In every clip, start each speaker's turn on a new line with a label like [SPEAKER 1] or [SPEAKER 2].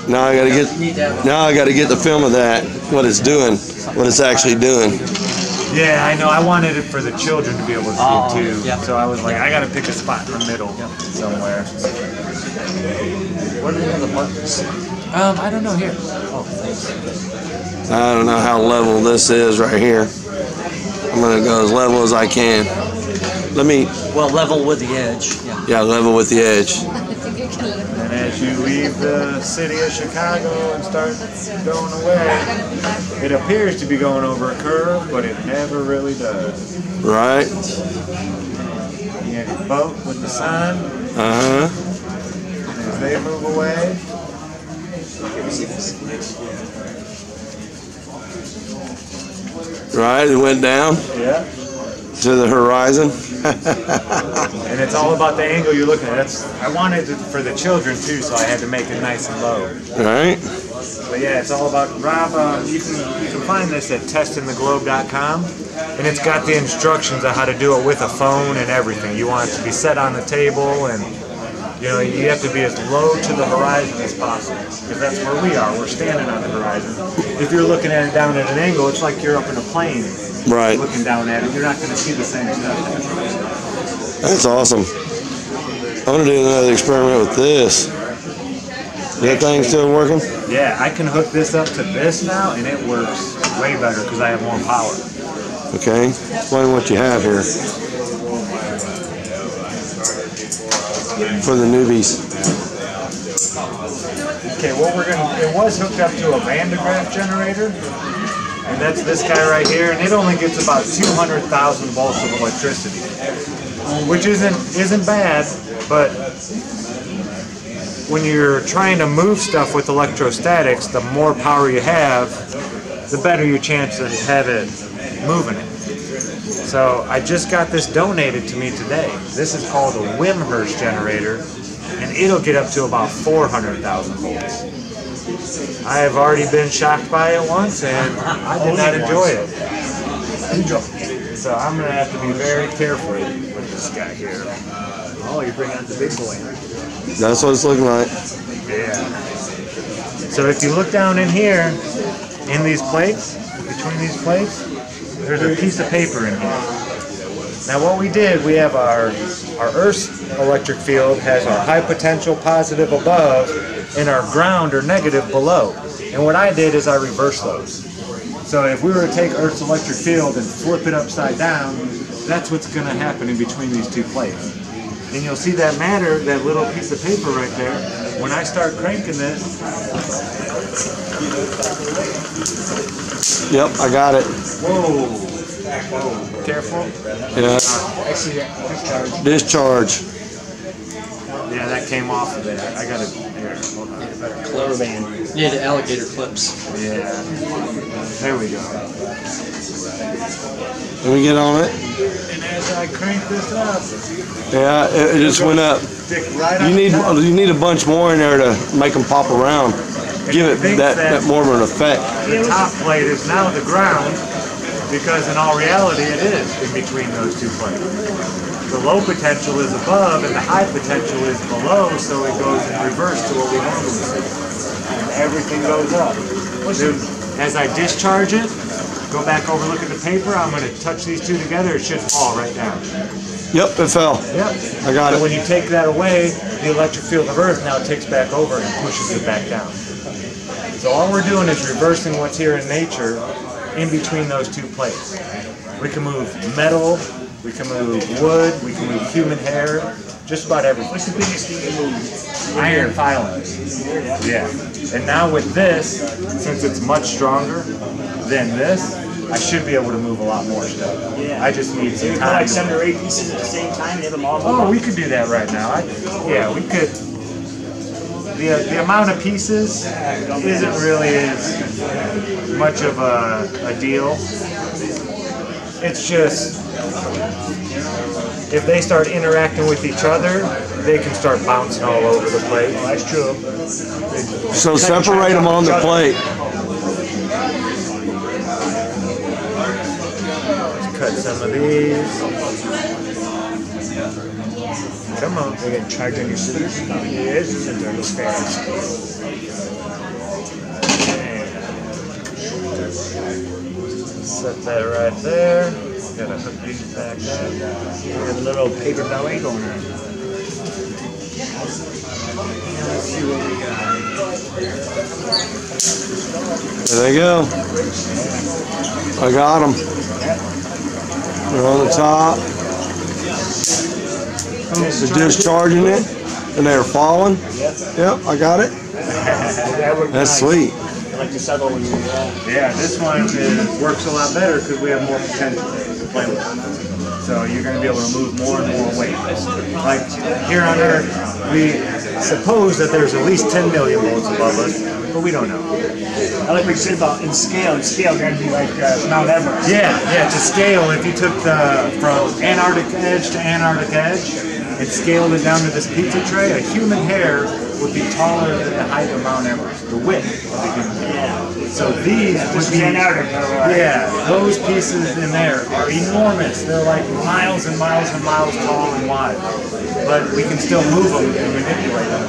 [SPEAKER 1] Now I gotta get the film of that, what it's doing, what it's actually doing.
[SPEAKER 2] Yeah, I know. I wanted it for the children to be able to see too. Yeah. So I was like, I gotta pick a spot in the middle somewhere.
[SPEAKER 3] What are the other buttons?
[SPEAKER 2] I don't know here. Oh, thanks.
[SPEAKER 1] I don't know how level this is right here. I'm gonna go as level as I can. Let me.
[SPEAKER 3] Well, level with the edge. Yeah.
[SPEAKER 1] Yeah, level with the edge.
[SPEAKER 2] And as you leave the city of Chicago and start going away, it appears to be going over a curve, but it never really does.
[SPEAKER 1] Right.
[SPEAKER 2] You have your boat with the sun. As they move away.
[SPEAKER 1] Right, it went down.
[SPEAKER 2] Yeah.
[SPEAKER 1] To the horizon.
[SPEAKER 2] And it's all about the angle you're looking at. I wanted it for the children too, so I had to make it nice and low.
[SPEAKER 1] Right.
[SPEAKER 2] But yeah, it's all about Rob. You can find this at testingtheglobe.com, and it's got the instructions on how to do it with a phone and everything. You want it to be set on the table, and you know you have to be as low to the horizon as possible, because that's where we are. We're standing on the horizon. If you're looking at it down at an angle, it's like you're up in a plane.
[SPEAKER 1] Right.
[SPEAKER 2] Looking down at it, you're not going to see the same stuff.
[SPEAKER 1] That's awesome. I'm going to do another experiment with this. That thing still working?
[SPEAKER 2] Yeah, I can hook this up to this now, and it works way better because I have more power.
[SPEAKER 1] Okay. Explain what you have here for the newbies.
[SPEAKER 2] Okay, it was hooked up to a Van de Graaff generator. And that's this guy right here, and it only gets about 200,000 volts of electricity, which isn't bad, but when you're trying to move stuff with electrostatics, the more power you have, the better your chance of having moving it. So I just got this donated to me today. This is called a Wimhurst generator, and it'll get up to about 400,000 volts. I have already been shocked by it once, and I did not enjoy it. So I'm going to have to be very careful with this guy here.
[SPEAKER 3] Oh, you're bringing out the big boy.
[SPEAKER 1] That's what it's looking like.
[SPEAKER 2] Yeah. So if you look down in here, in these plates, between these plates, there's a piece of paper in here. Now what we did, we have our Earth's electric field has our high potential positive above and our ground or negative below. And what I did is I reversed those. So if we were to take Earth's electric field and flip it upside down, that's what's going to happen in between these two plates. And you'll see that matter, that little piece of paper right there, when I start cranking this.
[SPEAKER 1] Yep, I got it.
[SPEAKER 2] Whoa. Whoa. Careful.
[SPEAKER 1] Yeah.
[SPEAKER 3] I see that.
[SPEAKER 1] Discharge.
[SPEAKER 2] Yeah, that came off of it. I got it here. Hold on.
[SPEAKER 3] Clever band. Yeah, the alligator clips.
[SPEAKER 2] Yeah. There we go.
[SPEAKER 1] Let me get on it.
[SPEAKER 2] And as I crank this up,
[SPEAKER 1] yeah, it just went up. You need a bunch more in there to make them pop around. Give it that more of an effect.
[SPEAKER 2] The top plate is now the ground, because in all reality it is in between those two plates. The low potential is above and the high potential is below, so it goes in reverse to what we normally see. And everything goes up. As I discharge it, go back over, look at the paper, I'm going to touch these two together, it should fall right down.
[SPEAKER 1] Yep, it fell.
[SPEAKER 2] Yep.
[SPEAKER 1] I got it.
[SPEAKER 2] When you take that away, the electric field of Earth now takes back over and pushes it back down. So all we're doing is reversing what's here in nature in between those two plates. We can move metal, we can move wood, we can move human hair, just about everything.
[SPEAKER 3] What's the biggest thing you move?
[SPEAKER 2] Iron filings. Yeah. And now with this, since it's much stronger than this, I should be able to move a lot more stuff.
[SPEAKER 3] Yeah.
[SPEAKER 2] I just need some
[SPEAKER 3] You
[SPEAKER 2] time.
[SPEAKER 3] like 7 or 8 pieces at the same time and have them all move
[SPEAKER 2] Oh,
[SPEAKER 3] up?
[SPEAKER 2] we could do that right now. Yeah, we could. The amount of pieces isn't really as much of a deal. It's just, if they start interacting with each other, they can start bouncing all over the place.
[SPEAKER 3] Oh, that's true.
[SPEAKER 1] So separate them on the plate.
[SPEAKER 2] Cut some of these. Come on.
[SPEAKER 3] They're going to charge on your scissors?
[SPEAKER 2] Yes, since I look fast. Set that right there. Gotta hook these back up.
[SPEAKER 3] There's a little paper ballet going on. Let's see what we got.
[SPEAKER 1] There they go. I got them. They're on the top. They're discharging it, and they're falling. Yep, I got it. That's sweet.
[SPEAKER 3] Like the subtle one.
[SPEAKER 2] Yeah, this one works a lot better because we have more potential to play with. So you're going to be able to move more and more weight. Like here on Earth, we suppose that there's at least 10 million volts above us, but we don't know.
[SPEAKER 3] I like what you said about in scale got to be like Mount Everest.
[SPEAKER 2] Yeah, to scale, if you took from Antarctic edge to Antarctic edge and scaled it down to this pizza tray, a human hair would be taller than the height of Mount Everest, the width of the human hair.
[SPEAKER 3] Yeah.
[SPEAKER 2] So these would be, yeah, those pieces in there are enormous. They're like miles and miles and miles tall and wide. But we can still move them and manipulate them.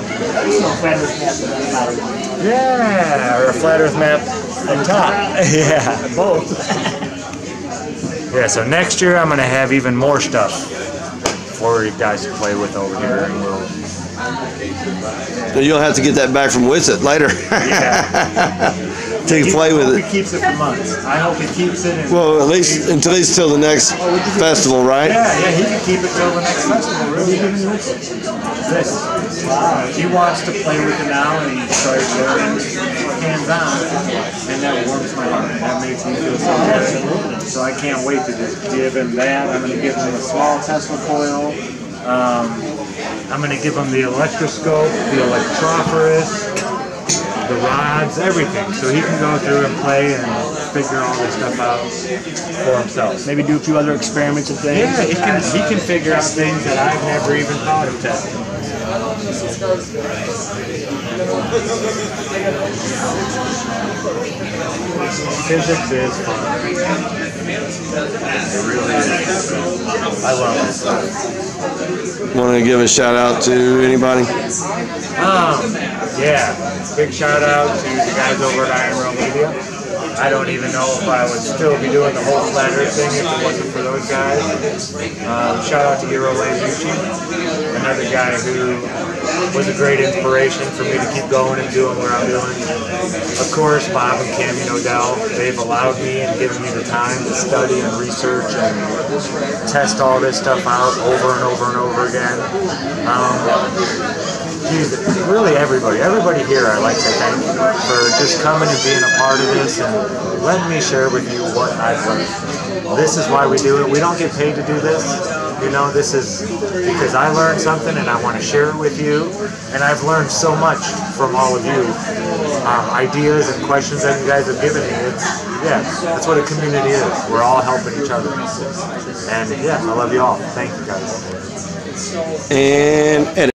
[SPEAKER 2] Yeah, or a flat earth map on top. Yeah, both. Yeah, so next year I'm going to have even more stuff for you guys to play with over here. And we'll...
[SPEAKER 1] So you'll have to get that back from Wissett later.
[SPEAKER 2] Yeah.
[SPEAKER 1] To play with it.
[SPEAKER 2] He keeps it for months. I hope he keeps it.
[SPEAKER 1] Well, at least till the next festival, right?
[SPEAKER 2] Yeah, he can keep it till the next festival. Really. This. He wants to play with it now, and he started learning hands-on, and that warms my heart. That makes me feel so good. So I can't wait to just give him that. I'm going to give him a small Tesla coil. I'm going to give him the electroscope, the electrophorus, the rods, everything, so he can go through and play and figure all this stuff out for himself.
[SPEAKER 3] Maybe do a few other experiments and things.
[SPEAKER 2] Yeah, he can figure out things that I've never even thought of testing. Physics is fun. It really is. I love it.
[SPEAKER 1] Want to give a shout out to anybody?
[SPEAKER 2] Yeah, big shout out to the guys over at Iron Rail Media. I don't even know if I would still be doing the whole flat earth thing if it wasn't for those guys. Shout out to Euro Lazucci, another guy who was a great inspiration for me to keep going and doing what I'm doing. Of course, Bob and Cami and Odell, they've allowed me and given me the time to study and research and test all this stuff out over and over and over again. Really everybody here I'd like to thank you for just coming and being a part of this and letting me share with you what I've learned. This is why we do it. We don't get paid to do this. You know, this is because I learned something and I want to share it with you. And I've learned so much from all of you. Ideas and questions that you guys have given me. That's what a community is. We're all helping each other. And yeah, I love you all. Thank you guys.
[SPEAKER 1] And edit.